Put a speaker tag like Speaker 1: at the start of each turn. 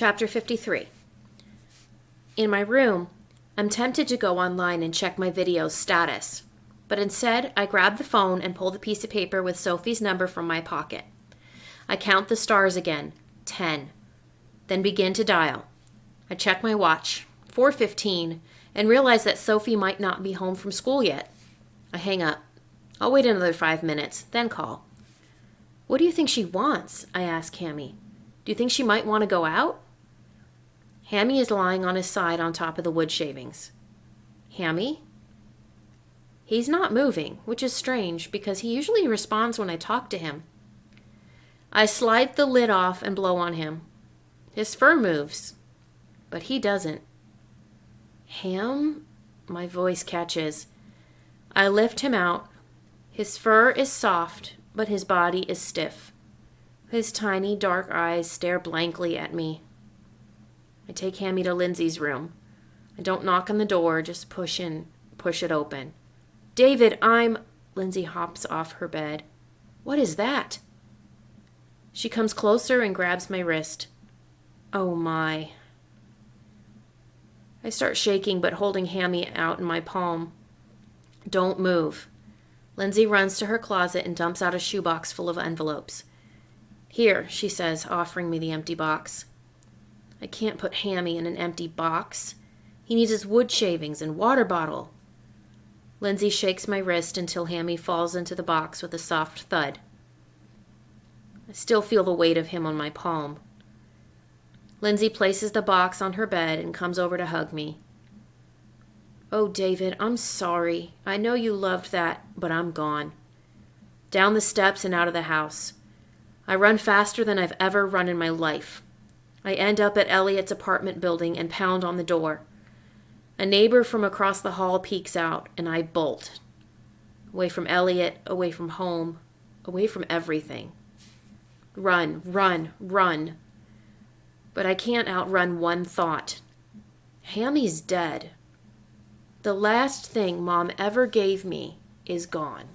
Speaker 1: Chapter 53. In my room, I'm tempted to go online and check my video's status, but instead I grab the phone and pull the piece of paper with Sophie's number from my pocket. I count the stars again, 10, then begin to dial. I check my watch, 4:15, and realize that Sophie might not be home from school yet. I hang up. I'll wait another 5 minutes, then call. "What do you think she wants?" I ask Hammy. "Do you think she might want to go out?" Hammy is lying on his side on top of the wood shavings. "Hammy?" He's not moving, which is strange because he usually responds when I talk to him. I slide the lid off and blow on him. His fur moves, but he doesn't. "Ham?" My voice catches. I lift him out. His fur is soft, but his body is stiff. His tiny dark eyes stare blankly at me. I take Hammy to Lindsay's room. I don't knock on the door, just push it open. "David, Lindsay hops off her bed. "What is that?" She comes closer and grabs my wrist. Oh my. I start shaking but holding Hammy out in my palm. "Don't move." Lindsay runs to her closet and dumps out a shoebox full of envelopes. "Here," she says, offering me the empty box. I can't put Hammy in an empty box. He needs his wood shavings and water bottle. Lindsay shakes my wrist until Hammy falls into the box with a soft thud. I still feel the weight of him on my palm. Lindsay places the box on her bed and comes over to hug me. "Oh, David, I'm sorry. I know you loved that, but I'm gone." Down the steps and out of the house. I run faster than I've ever run in my life. I end up at Elliot's apartment building and pound on the door. A neighbor from across the hall peeks out, and I bolt. Away from Elliot, away from home, away from everything. Run, run, run. But I can't outrun one thought. Hammy's dead. The last thing Mom ever gave me is gone.